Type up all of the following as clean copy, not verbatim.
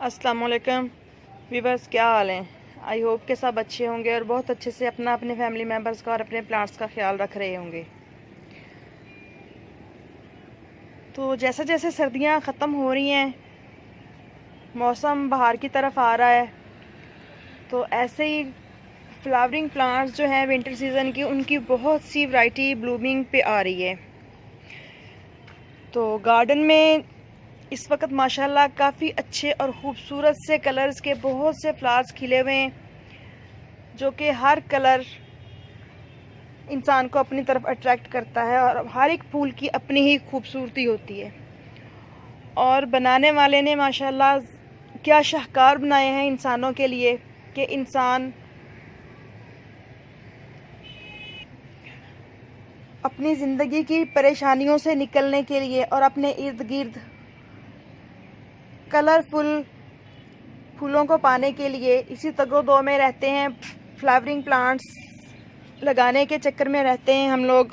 अस्सलाम वालेकुम व्यूवर्स, क्या हाल हैं। आई होप के सब अच्छे होंगे और बहुत अच्छे से अपने फैमिली मेम्बर्स का और अपने प्लांट्स का ख्याल रख रहे होंगे। तो जैसे जैसे सर्दियां ख़त्म हो रही हैं, मौसम बाहर की तरफ आ रहा है, तो ऐसे ही फ्लावरिंग प्लांट्स जो हैं विंटर सीज़न की, उनकी बहुत सी वैरायटी ब्लूमिंग पे आ रही है। तो गार्डन में इस वक्त माशाल्लाह काफ़ी अच्छे और ख़ूबसूरत से कलर्स के बहुत से फ्लावर्स खिले हुए हैं, जो कि हर कलर इंसान को अपनी तरफ अट्रैक्ट करता है और हर एक फूल की अपनी ही खूबसूरती होती है। और बनाने वाले ने माशाल्लाह क्या शाहकार बनाए हैं इंसानों के लिए कि इंसान अपनी ज़िंदगी की परेशानियों से निकलने के लिए और अपने इर्द गिर्द कलरफुल फूलों को पाने के लिए इसी तगो-दो में रहते हैं। फ्लावरिंग प्लांट्स लगाने के चक्कर में रहते हैं हम लोग,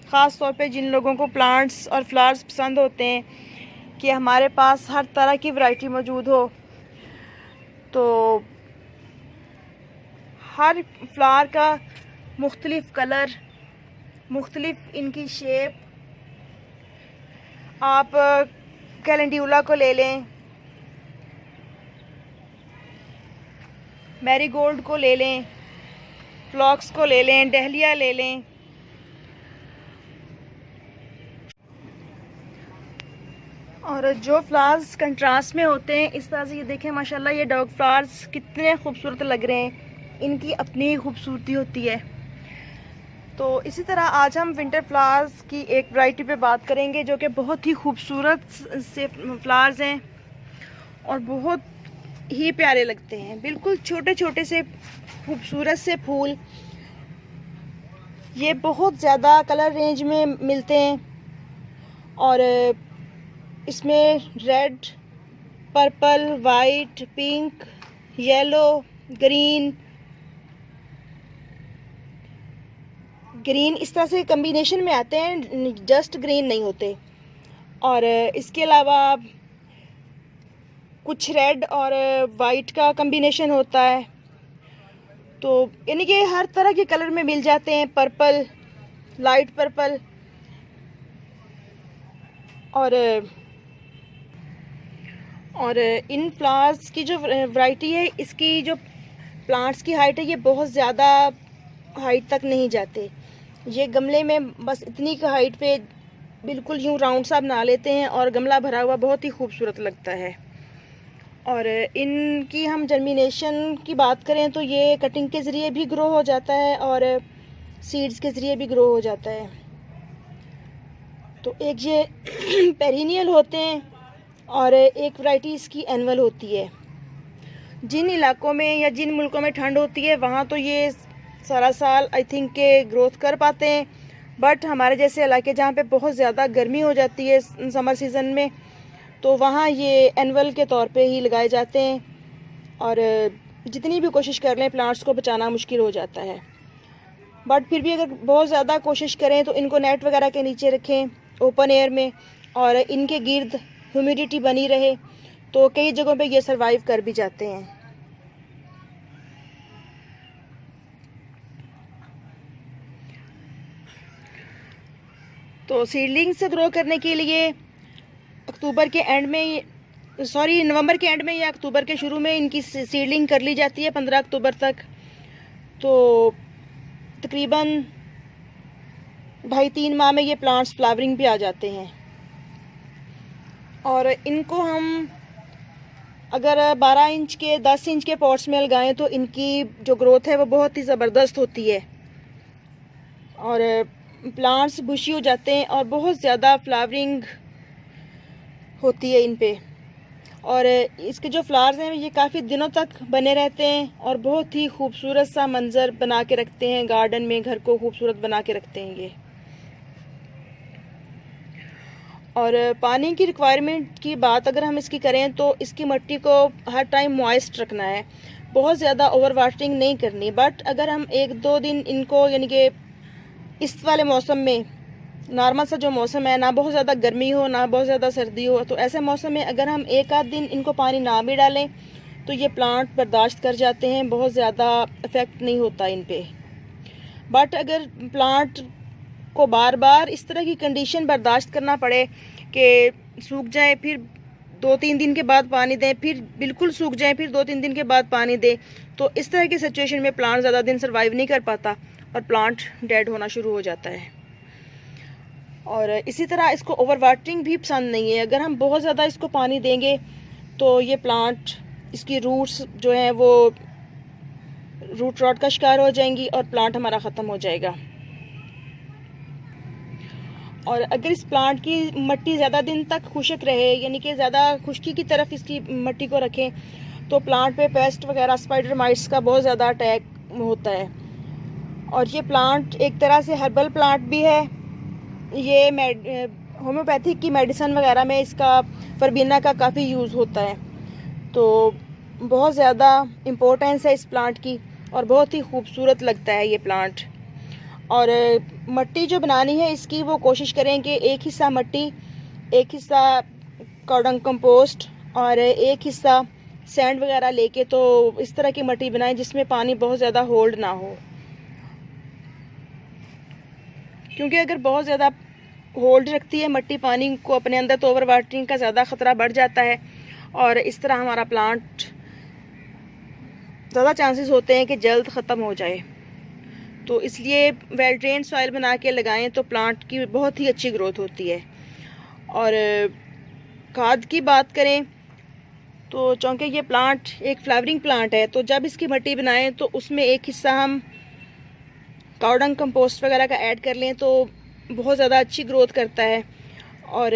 ख़ास तौर पे जिन लोगों को प्लांट्स और फ्लावर्स पसंद होते हैं कि हमारे पास हर तरह की वैरायटी मौजूद हो। तो हर फ्लावर का मुख्तलिफ कलर, मुख्तलिफ इनकी शेप, आप कैलेंड्यूला को ले लें, मैरीगोल्ड को ले लें, फ्लॉक्स को ले लें, डहलिया ले लें। और जो फ्लावर्स कंट्रास्ट में होते हैं इस तरह से, ये देखें माशाल्लाह ये डॉग फ्लावर्स कितने खूबसूरत लग रहे हैं, इनकी अपनी ही खूबसूरती होती है। तो इसी तरह आज हम विंटर फ्लावर्स की एक वैरायटी पे बात करेंगे जो कि बहुत ही खूबसूरत से फ्लावर्स हैं और बहुत ही प्यारे लगते हैं। बिल्कुल छोटे छोटे से खूबसूरत से फूल, ये बहुत ज़्यादा कलर रेंज में मिलते हैं और इसमें red, purple, white, pink, yellow, green इस तरह से कम्बिनेशन में आते हैं, जस्ट ग्रीन नहीं होते। और इसके अलावा कुछ रेड और वाइट का कम्बिनेशन होता है, तो यानी कि हर तरह के कलर में मिल जाते हैं। पर्पल, लाइट पर्पल और इन फ्लावर्स की जो वैरायटी है, इसकी जो प्लांट्स की हाइट है, ये बहुत ज़्यादा हाइट तक नहीं जाते। ये गमले में बस इतनी की हाइट पे बिल्कुल यूँ राउंड सा बना लेते हैं और गमला भरा हुआ बहुत ही खूबसूरत लगता है। और इनकी हम जर्मिनेशन की बात करें तो ये कटिंग के ज़रिए भी ग्रो हो जाता है और सीड्स के ज़रिए भी ग्रो हो जाता है। तो एक ये पेरिनियल होते हैं और एक वैरायटी इसकी एनुअल होती है। जिन इलाकों में या जिन मुल्कों में ठंड होती है वहाँ तो ये सारा साल आई थिंक के ग्रोथ कर पाते हैं, बट हमारे जैसे इलाके जहाँ पे बहुत ज़्यादा गर्मी हो जाती है समर सीज़न में, तो वहाँ ये एनुअल के तौर पे ही लगाए जाते हैं और जितनी भी कोशिश कर लें प्लांट्स को बचाना मुश्किल हो जाता है। बट फिर भी अगर बहुत ज़्यादा कोशिश करें तो इनको नेट वगैरह के नीचे रखें ओपन एयर में और इनके गिर्द ह्यूमिडिटी बनी रहे, तो कई जगहों पे ये सरवाइव कर भी जाते हैं। तो सीडलिंग से ग्रो करने के लिए नवंबर के एंड में या अक्टूबर के शुरू में इनकी सीडलिंग कर ली जाती है 15 अक्टूबर तक। तो तकरीबन 2.5-3 माह में ये प्लांट्स फ्लावरिंग पे आ जाते हैं और इनको हम अगर 12 इंच के 10 इंच के पॉट्स में लगाएं तो इनकी जो ग्रोथ है वो बहुत ही ज़बरदस्त होती है और प्लांट्स बुशी हो जाते हैं और बहुत ज़्यादा फ्लावरिंग होती है इन पे। और इसके जो फ्लावर्स हैं ये काफ़ी दिनों तक बने रहते हैं और बहुत ही खूबसूरत सा मंज़र बना के रखते हैं, गार्डन में घर को खूबसूरत बना के रखते हैं ये। और पानी की रिक्वायरमेंट की बात अगर हम इसकी करें तो इसकी मिट्टी को हर टाइम मॉइस्ट रखना है, बहुत ज़्यादा ओवर वाटरिंग नहीं करनी। बट अगर हम 1-2 दिन इनको यानी कि इस वाले मौसम में नॉर्मल सा जो मौसम है, ना बहुत ज़्यादा गर्मी हो ना बहुत ज़्यादा सर्दी हो, तो ऐसे मौसम में अगर हम एक आध दिन इनको पानी ना भी डालें तो ये प्लांट बर्दाश्त कर जाते हैं, बहुत ज़्यादा इफ़ेक्ट नहीं होता इन पे। बट अगर प्लांट को बार बार इस तरह की कंडीशन बर्दाश्त करना पड़े कि सूख जाए, फिर 2-3 दिन के बाद पानी दें, फिर बिल्कुल सूख जाए, फिर 2-3 दिन के बाद पानी दें, तो इस तरह की सिचुएशन में प्लांट ज़्यादा दिन सर्वाइव नहीं कर पाता और प्लांट डेड होना शुरू हो जाता है। और इसी तरह इसको ओवर वाटरिंग भी पसंद नहीं है। अगर हम बहुत ज़्यादा इसको पानी देंगे तो ये प्लांट, इसकी रूट्स जो हैं वो रूट रॉट का शिकार हो जाएंगी और प्लांट हमारा ख़त्म हो जाएगा। और अगर इस प्लांट की मिट्टी ज़्यादा दिन तक खुश्क रहे, यानी कि ज़्यादा खुश्की की तरफ इसकी मिट्टी को रखें, तो प्लांट पे पेस्ट वगैरह, स्पाइडर माइट्स का बहुत ज़्यादा अटैक होता है। और ये प्लांट एक तरह से हर्बल प्लांट भी है। ये होम्योपैथिक की मेडिसिन वगैरह में इसका वर्बेना का काफ़ी यूज़ होता है। तो बहुत ज़्यादा इम्पोर्टेंस है इस प्लांट की और बहुत ही खूबसूरत लगता है ये प्लांट। और मिट्टी जो बनानी है इसकी, वो कोशिश करें कि एक हिस्सा मिट्टी, एक हिस्सा कॉर्डन कंपोस्ट और एक हिस्सा सैंड वगैरह लेके तो इस तरह की मिट्टी बनाएं जिसमें पानी बहुत ज़्यादा होल्ड ना हो, क्योंकि अगर बहुत ज़्यादा होल्ड रखती है मिट्टी पानी को अपने अंदर तो ओवर वाटरिंग का ज़्यादा ख़तरा बढ़ जाता है और इस तरह हमारा प्लांट ज़्यादा चांसेस होते हैं कि जल्द ख़त्म हो जाए। तो इसलिए वेल ड्रेन सॉइल बना के लगाएं तो प्लांट की बहुत ही अच्छी ग्रोथ होती है। और खाद की बात करें तो चूँकि ये प्लांट एक फ्लावरिंग प्लांट है, तो जब इसकी मिट्टी बनाएं तो उसमें एक हिस्सा हम कॉर्डन कंपोस्ट वगैरह का ऐड कर लें तो बहुत ज़्यादा अच्छी ग्रोथ करता है। और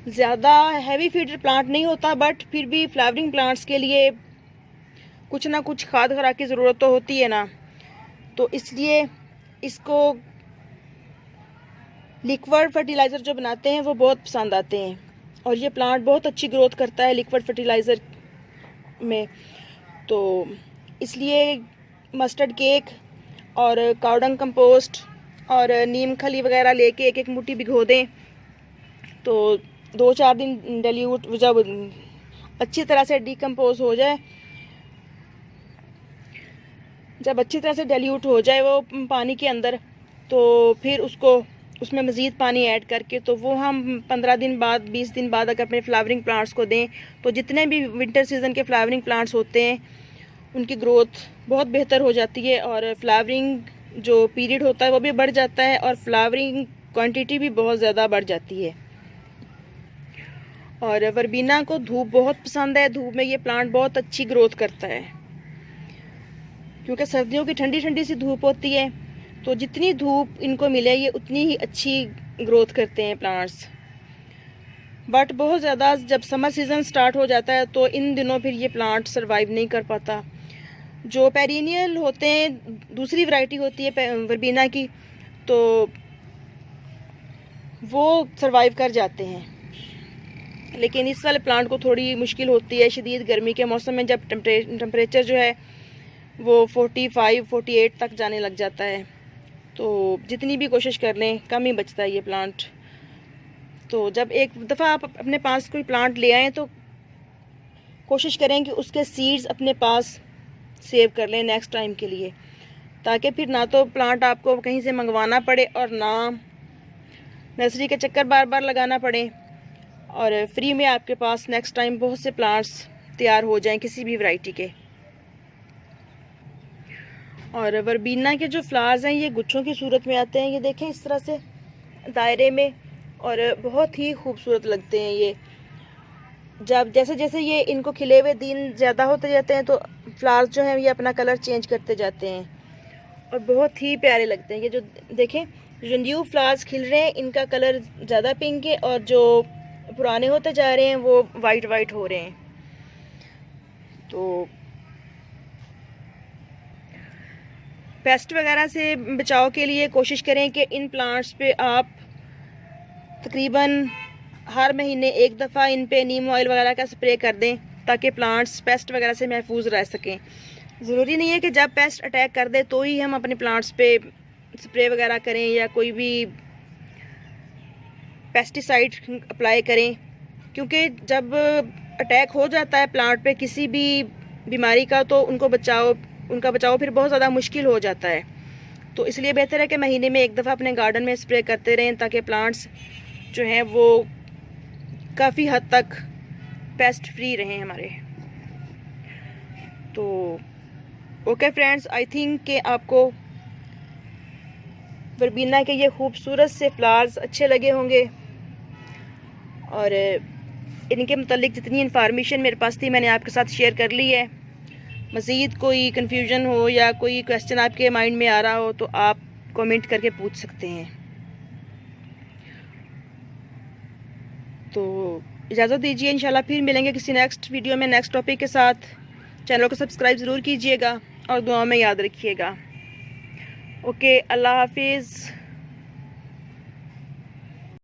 ज़्यादा हैवी फीडर प्लांट नहीं होता, बट फिर भी फ्लावरिंग प्लांट्स के लिए कुछ ना कुछ खाद खुराक की ज़रूरत तो होती है ना, तो इसलिए इसको लिक्विड फर्टिलाइज़र जो बनाते हैं वो बहुत पसंद आते हैं और ये प्लांट बहुत अच्छी ग्रोथ करता है लिक्विड फर्टिलाइज़र में। तो इसलिए मस्टर्ड केक और कॉर्डन कंपोस्ट और नीम खली वगैरह लेके एक एक मुट्ठी भिगो दें, तो 2-4 दिन डाइल्यूट, जब अच्छी तरह से डिकम्पोज हो जाए, जब अच्छी तरह से डाइल्यूट हो जाए वो पानी के अंदर, तो फिर उसमें मज़ीद पानी ऐड करके तो वो हम 15 दिन बाद, 20 दिन बाद अगर अपने फ्लावरिंग प्लांट्स को दें तो जितने भी विंटर सीज़न के फ्लावरिंग प्लांट्स होते हैं उनकी ग्रोथ बहुत बेहतर हो जाती है और फ्लावरिंग जो पीरियड होता है वो भी बढ़ जाता है और फ्लावरिंग क्वांटिटी भी बहुत ज़्यादा बढ़ जाती है। और वर्बेना को धूप बहुत पसंद है, धूप में ये प्लांट बहुत अच्छी ग्रोथ करता है, क्योंकि सर्दियों की ठंडी ठंडी सी धूप होती है, तो जितनी धूप इनको मिले ये उतनी ही अच्छी ग्रोथ करते हैं प्लांट्स। बट बहुत ज़्यादा जब समर सीज़न स्टार्ट हो जाता है तो इन दिनों फिर ये प्लांट सर्वाइव नहीं कर पाता। जो पेरिनियल होते हैं, दूसरी वैरायटी होती है वर्बेना की, तो वो सर्वाइव कर जाते हैं, लेकिन इस वाले प्लांट को थोड़ी मुश्किल होती है शदीद गर्मी के मौसम में, जब टेम्परेचर जो है वो 45-48 तक जाने लग जाता है, तो जितनी भी कोशिश कर लें कम ही बचता है ये प्लांट। तो जब एक दफ़ा आप अपने पास कोई प्लांट ले आएँ तो कोशिश करें कि उसके सीड्स अपने पास सेव कर लें नेक्स्ट टाइम के लिए, ताकि फिर ना तो प्लांट आपको कहीं से मंगवाना पड़े और ना नर्सरी के चक्कर बार बार लगाना पड़े, और फ्री में आपके पास नेक्स्ट टाइम बहुत से प्लांट्स तैयार हो जाएं किसी भी वैरायटी के। और वर्बेना के जो फ्लावर्स हैं ये गुच्छों की सूरत में आते हैं, ये देखें इस तरह से दायरे में, और बहुत ही खूबसूरत लगते हैं ये। जब जैसे जैसे ये इनको खिले हुए दिन ज़्यादा होते जाते हैं तो फ्लावर्स जो हैं ये अपना कलर चेंज करते जाते हैं और बहुत ही प्यारे लगते हैं। ये जो देखें, जो न्यू फ्लावर्स खिल रहे हैं इनका कलर ज़्यादा पिंक है और जो पुराने होते जा रहे हैं वो वाइट वाइट हो रहे हैं। तो पेस्ट वगैरह से बचाव के लिए कोशिश करें कि इन प्लांट्स पे आप तकरीबन हर महीने एक दफ़ा इन पे नीम ऑयल वगैरह का स्प्रे कर दें, ताकि प्लांट्स पेस्ट वगैरह से महफूज रह सकें। ज़रूरी नहीं है कि जब पेस्ट अटैक कर दे तो ही हम अपने प्लांट्स पे स्प्रे वगैरह करें या कोई भी पेस्टिसाइड अप्लाई करें, क्योंकि जब अटैक हो जाता है प्लांट पे किसी भी बीमारी का तो उनका बचाव फिर बहुत ज़्यादा मुश्किल हो जाता है। तो इसलिए बेहतर है कि महीने में एक दफ़ा अपने गार्डन में स्प्रे करते रहें, ताकि प्लांट्स जो हैं वो काफ़ी हद तक पेस्ट फ्री रहें हमारे। तो ओके फ्रेंड्स, आई थिंक कि आपको वर्बेना के ये खूबसूरत से फ्लावर्स अच्छे लगे होंगे, और इनके मतलब जितनी इन्फॉर्मेशन मेरे पास थी मैंने आपके साथ शेयर कर ली है। मज़ीद कोई कन्फ्यूजन हो या कोई क्वेश्चन आपके माइंड में आ रहा हो तो आप कमेंट करके पूछ सकते हैं। तो इजाज़त दीजिए, इंशाल्लाह फिर मिलेंगे किसी नेक्स्ट वीडियो में नेक्स्ट टॉपिक के साथ। चैनल को सब्सक्राइब ज़रूर कीजिएगा और दुआ में याद रखिएगा। ओके, अल्लाह हाफिज़।